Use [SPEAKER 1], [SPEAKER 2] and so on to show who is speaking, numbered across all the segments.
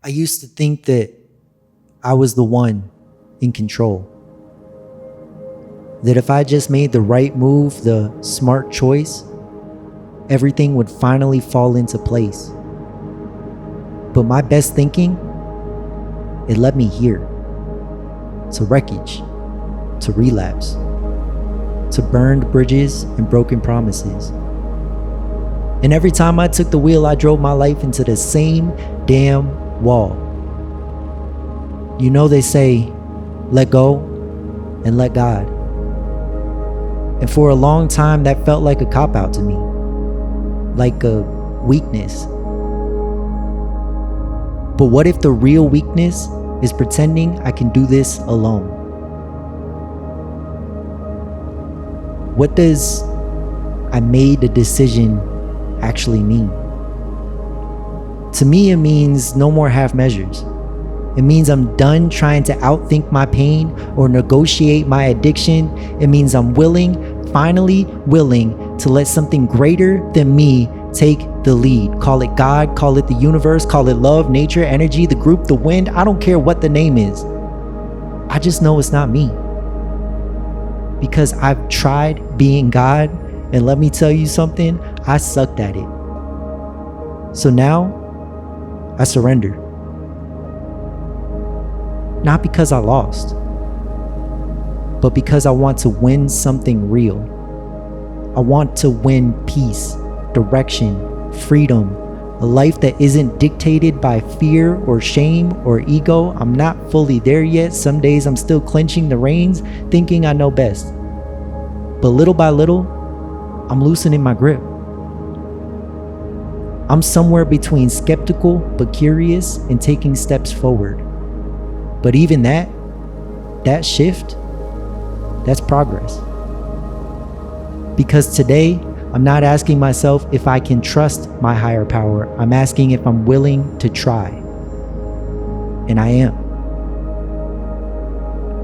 [SPEAKER 1] I used to think that I was the one in control. That if I just made the right move, the smart choice, everything would finally fall into place. But my best thinking, it led me here. To wreckage, to relapse, to burned bridges and broken promises. And every time I took the wheel, I drove my life into the same damn wall. You know they say, let go and let God. And for a long time, that felt like a cop-out to me. Like a weakness. But what if the real weakness is pretending I can do this alone? What does I made a decision actually mean? To me, it means no more half measures. It means I'm done trying to outthink my pain or negotiate my addiction. It means I'm finally willing to let something greater than me take the lead. Call it God, call it the universe, call it love, nature, energy, the group, the wind. I don't care what the name is. I just know it's not me. Because I've tried being God, and let me tell you something, I sucked at it. So now, I surrender. Not because I lost, but because I want to win something real. I want to win peace, direction, freedom, a life that isn't dictated by fear or shame or ego. I'm not fully there yet. Some days I'm still clenching the reins, thinking I know best. But little by little, I'm loosening my grip. I'm somewhere between skeptical but curious and taking steps forward. But even that shift, that's progress. Because today, I'm not asking myself if I can trust my higher power. I'm asking if I'm willing to try. And I am.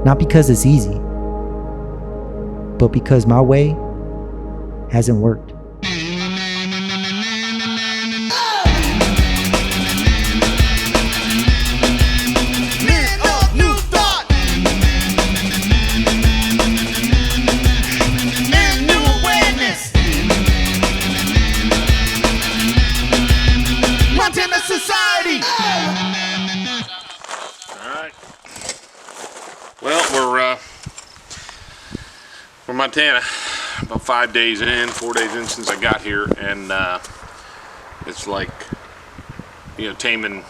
[SPEAKER 1] Not because it's easy, but because my way hasn't worked.
[SPEAKER 2] We're Montana, about 4 days in since I got here, and it's like, taming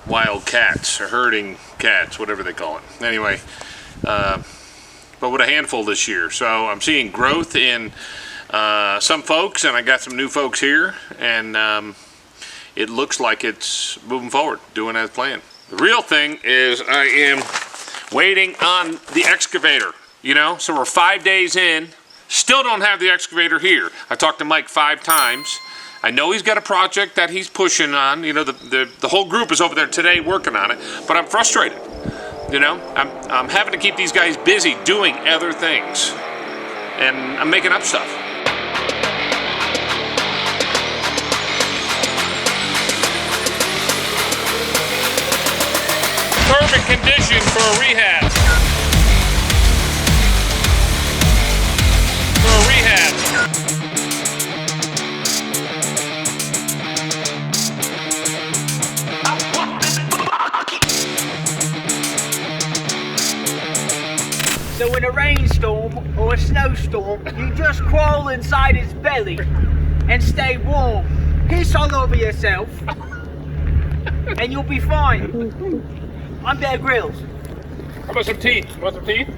[SPEAKER 2] wild cats or herding cats, whatever they call it. Anyway, but with a handful this year. So I'm seeing growth in some folks, and I got some new folks here, and it looks like it's moving forward, doing as planned. The real thing is I am waiting on the excavator. So we're 5 days in, still don't have the excavator here. I talked to Mike 5 times. I know he's got a project that he's pushing on. The whole group is over there today working on it, but I'm frustrated. I'm having to keep these guys busy doing other things, and I'm making up stuff. Perfect condition for a rehab.
[SPEAKER 3] So in a rainstorm or a snowstorm, you just crawl inside its belly and stay warm. Piss all over yourself and you'll be fine. I'm Bear Grylls.
[SPEAKER 2] How about some teeth? Want some teeth?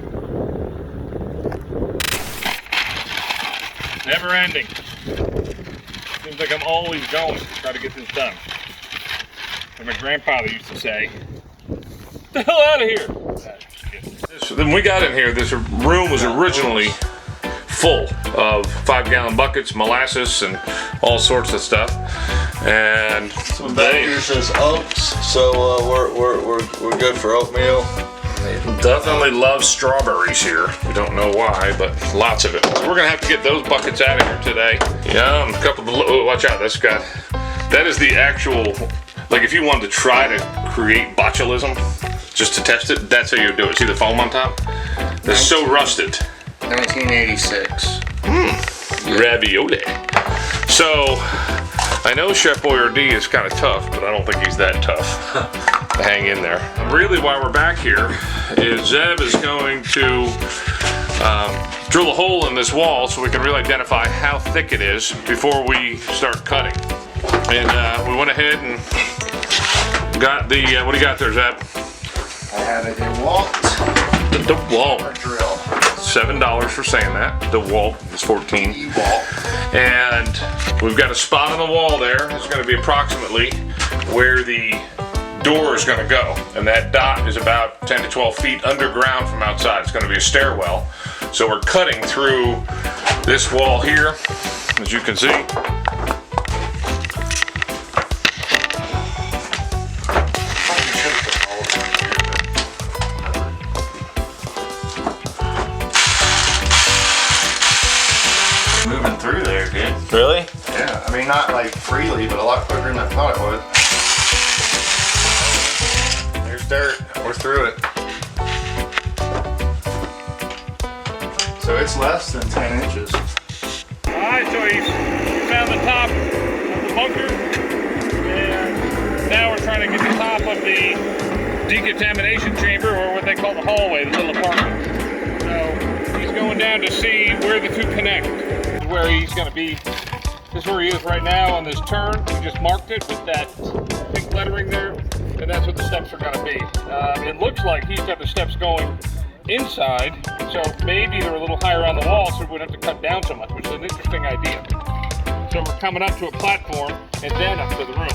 [SPEAKER 2] Never ending. Seems like I'm always going to try to get this done. Like my grandfather used to say, "Get the hell out of here." When we got in here, this room was originally full of 5-gallon buckets, molasses, and all sorts of stuff. And
[SPEAKER 4] so back here says oats, so we're good for oatmeal.
[SPEAKER 2] Definitely love strawberries here. We don't know why, but lots of it. So we're gonna have to get those buckets out of here today. Yeah, a couple of watch out. That is the actual Like if you wanted to try to create botulism, just to test it, that's how you do it. See the foam on top? It's so rusted.
[SPEAKER 5] 1986.
[SPEAKER 2] Ravioli. So, I know Chef Boyardee is kind of tough, but I don't think he's that tough to hang in there. Really, why we're back here is Zeb is going to drill a hole in this wall so we can really identify how thick it is before we start cutting. And we went ahead and got the, what do you got there, Zeb?
[SPEAKER 5] I have a DeWalt
[SPEAKER 2] The DeWalt.
[SPEAKER 5] drill.
[SPEAKER 2] $7 for saying that. DeWalt is 14.
[SPEAKER 5] DeWalt.
[SPEAKER 2] And we've got a spot on the wall there. It's going to be approximately where the door is going to go. And that dot is about 10 to 12 feet underground from outside. It's going to be a stairwell. So we're cutting through this wall here, as you can see.
[SPEAKER 5] Moving through there, dude.
[SPEAKER 2] Really?
[SPEAKER 5] Yeah, I mean, not like freely, but a lot quicker than I thought it would. There's dirt. We're through it. So it's less than 10 inches.
[SPEAKER 2] Alright, so we found the top of the bunker, and now we're trying to get the top of the decontamination chamber, or what they call the hallway, the little apartment. So he's going down to see where the two connect. This is where he's going to be. This is where he is right now on this turn. We just marked it with that pink lettering there, and that's what the steps are going to be. It looks like he's got the steps going inside, so maybe they're a little higher on the wall, so we wouldn't have to cut down so much, which is an interesting idea. So we're coming up to a platform and then up to the room.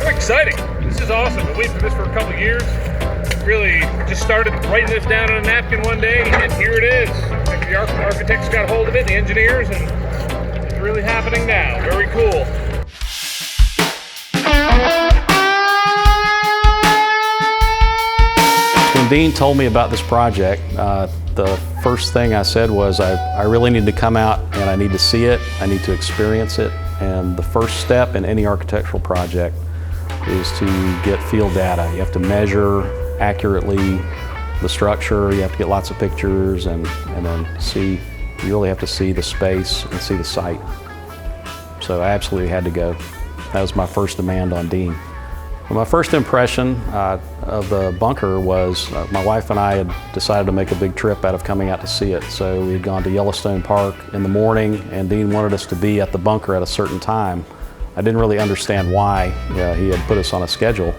[SPEAKER 2] Very exciting. This is awesome. I've been waiting for this for a couple of years. Really just started writing this down on a napkin one day, and here it is. The architects got a hold of it, the engineers, and it's really happening now. Very cool.
[SPEAKER 6] When Dean told me about this project, the first thing I said was I really need to come out and I need to see it, I need to experience it, and the first step in any architectural project is to get field data. You have to measure accurately the structure, you have to get lots of pictures, and then see, you really have to see the space and see the site. So I absolutely had to go. That was my first demand on Dean. Well, my first impression of the bunker was my wife and I had decided to make a big trip out of coming out to see it. So we had gone to Yellowstone Park in the morning, and Dean wanted us to be at the bunker at a certain time. I didn't really understand why he had put us on a schedule.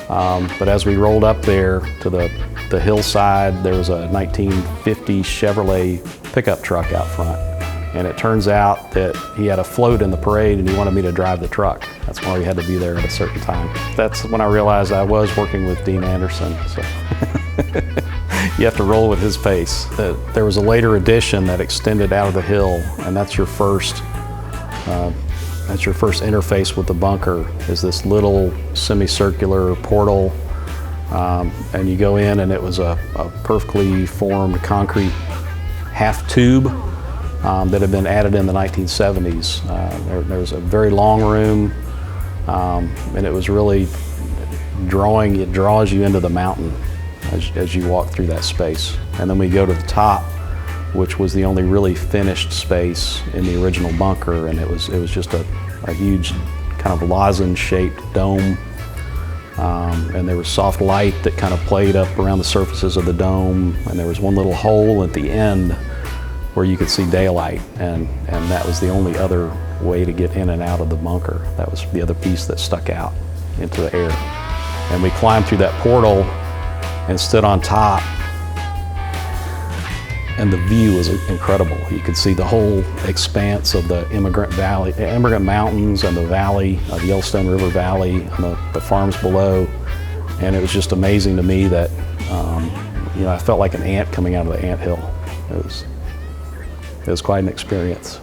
[SPEAKER 6] But as we rolled up there to the hillside, there was a 1950 Chevrolet pickup truck out front. And it turns out that he had a float in the parade and he wanted me to drive the truck. That's why we had to be there at a certain time. That's when I realized I was working with Dean Anderson. So you have to roll with his pace. There was a later addition that extended out of the hill, and that's your first interface with the bunker, is this little semicircular portal. And you go in, and it was a perfectly formed concrete half tube that had been added in the 1970s. There was a very long room, and it was really it draws you into the mountain as you walk through that space. And then we go to the top, which was the only really finished space in the original bunker, and it was just a huge kind of lozenge-shaped dome. And there was soft light that kind of played up around the surfaces of the dome, and there was one little hole at the end where you could see daylight, and that was the only other way to get in and out of the bunker. That was the other piece that stuck out into the air. And we climbed through that portal and stood on top, and the view was incredible. You could see the whole expanse of the Immigrant Mountains and the valley, the Yellowstone River Valley, and the farms below. And it was just amazing to me that, I felt like an ant coming out of the anthill. It was quite an experience.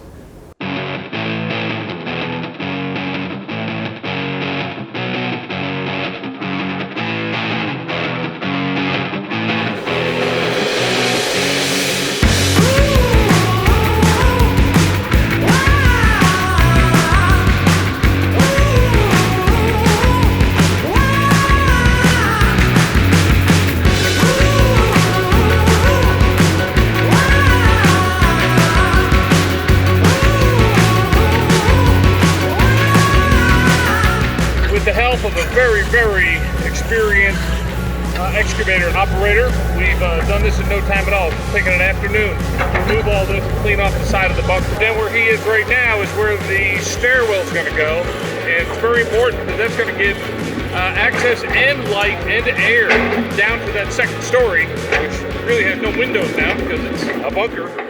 [SPEAKER 2] very, very experienced excavator and operator. We've done this in no time at all. It's taken an afternoon to remove all this, clean off the side of the bunker. Then where he is right now is where the stairwell is going to go, and it's very important because that's going to give access and light and air down to that second story, which really has no windows now because it's a bunker.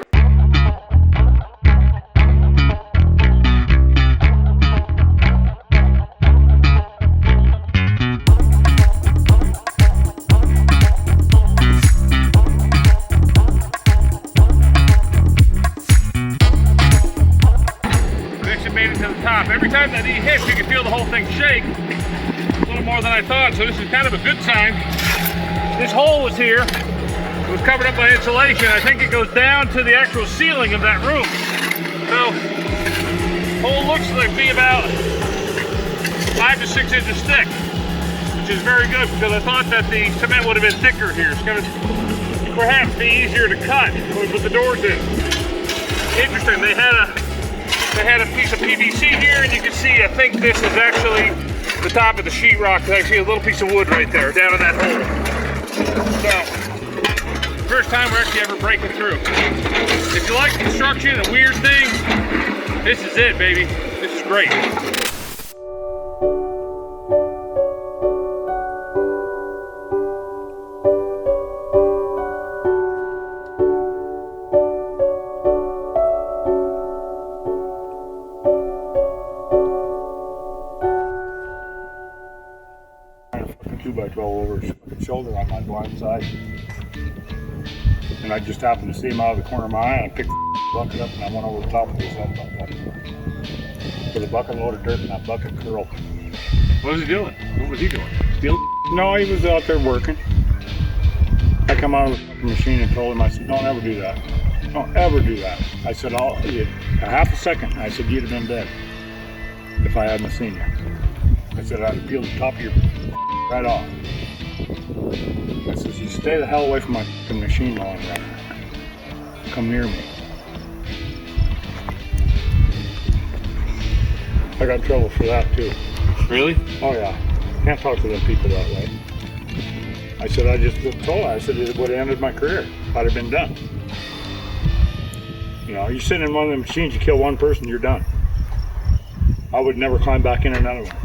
[SPEAKER 2] Every time that he hits, you can feel the whole thing shake. A little more than I thought, so this is kind of a good sign. This hole was here. It was covered up by insulation. I think it goes down to the actual ceiling of that room. So, the hole looks like be about 5 to 6 inches thick, which is very good because I thought that the cement would have been thicker here. It's going to perhaps be easier to cut when we put the doors in. Interesting, they had a piece of PVC here, and you can see, I think this is actually the top of the sheetrock. I see a little piece of wood right there, down in that hole. So, first time we're actually ever breaking through. If you like construction and weird things, this is it, baby. This is great.
[SPEAKER 7] Over his shoulder on my blind side, and I just happened to see him out of the corner of my eye, and I picked the bucket up and I went over the top of his head like that. With a bucket load of dirt and that bucket curled.
[SPEAKER 2] What was he doing? What was he doing? Stealing?
[SPEAKER 7] No, he was out there working. I come out of the machine and told him, I said, don't ever do that. Don't ever do that. I said, a half a second. I said, you'd have been dead if I hadn't seen you. I said, I'd have peeled the top of your right off. I said, you stay the hell away from my machine while I'm running. Come near me. I got in trouble for that too.
[SPEAKER 2] Really?
[SPEAKER 7] Oh yeah. Can't talk to them people that way. I said, I just told her, I said it would have ended my career. I'd have been done. You know, you sit in one of the machines, you kill one person, you're done. I would never climb back in another one.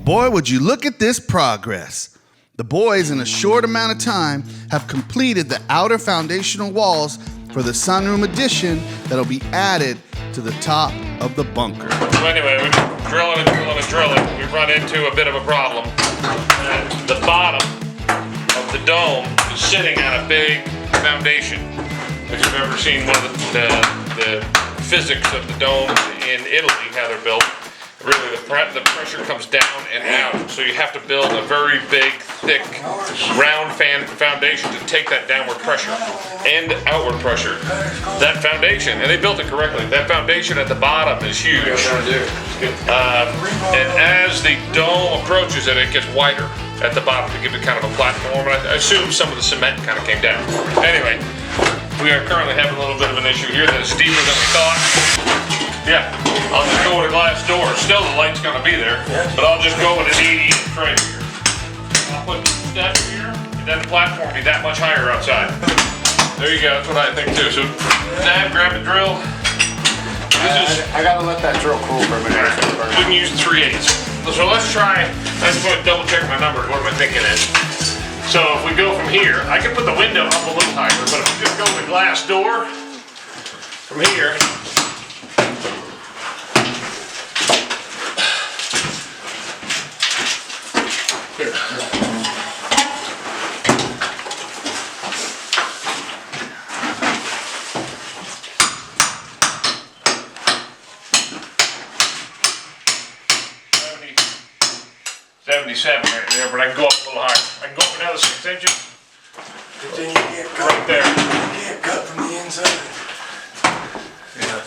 [SPEAKER 8] Boy, would you look at this progress. The boys, in a short amount of time, have completed the outer foundational walls for the sunroom addition that'll be added to the top of the bunker.
[SPEAKER 2] So anyway, we're drilling and drilling and drilling. We've run into a bit of a problem. The bottom of the dome is sitting on a big foundation. If you've ever seen one of the physics of the domes in Italy, how they're built, really the pressure comes down and out. So you have to build a very big, thick, round foundation to take that downward pressure and outward pressure. That foundation, and they built it correctly, that foundation at the bottom is huge. And as the dome approaches it, it gets wider at the bottom to give it kind of a platform. I assume some of the cement kind of came down. Anyway, we are currently having a little bit of an issue here that is steeper than we thought. Yeah, I'll just go with a glass door. Still, the light's gonna be there, but I'll just go with an 80-inch right here. I'll put that here, and then the platform will be that much higher outside. There you go, that's what I think too. So, Dad, grab the drill.
[SPEAKER 5] I gotta let that drill cool for a minute.
[SPEAKER 2] We can use 3/8. So let's try, let's double check my numbers, what am I thinking is. So if we go from here, I can put the window up a little higher, but if we just go with the glass door from here, here. 77 right there, but I can go up a little higher. I can go up another 6 inches.
[SPEAKER 5] But then you get cut.
[SPEAKER 2] Right there.
[SPEAKER 5] You get cut from the inside.
[SPEAKER 2] Yeah.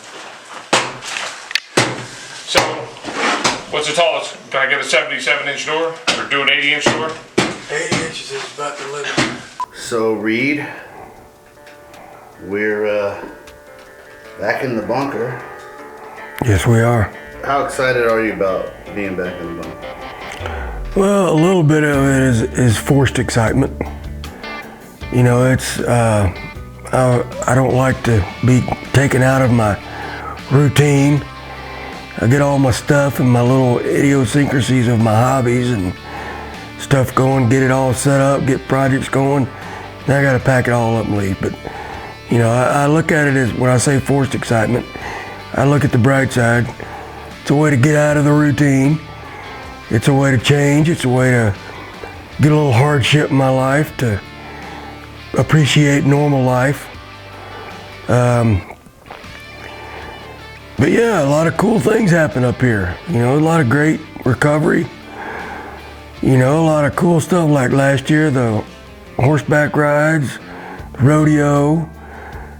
[SPEAKER 2] So, what's the tallest? Can I get a 77-inch door? Or do an 80-inch door?
[SPEAKER 5] 80 inches is about the limit.
[SPEAKER 8] So, Reid, we're back in the bunker.
[SPEAKER 9] Yes, we are.
[SPEAKER 8] How excited are you about being back in the bunker?
[SPEAKER 9] Well, a little bit of it is forced excitement. You know, it's, I don't like to be taken out of my routine. I get all my stuff and my little idiosyncrasies of my hobbies and stuff going, get it all set up, get projects going. Then I gotta pack it all up and leave. But, you know, I look at it as, when I say forced excitement, I look at the bright side. It's a way to get out of the routine. It's a way to change. It's a way to get a little hardship in my life, to appreciate normal life. But yeah, a lot of cool things happen up here. You know, a lot of great recovery. You know, a lot of cool stuff like last year, the horseback rides, rodeo.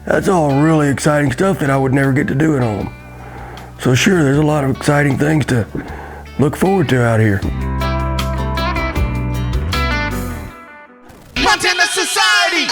[SPEAKER 9] That's all really exciting stuff that I would never get to do at home. So sure, there's a lot of exciting things to look forward to out here.
[SPEAKER 8] Montana Society!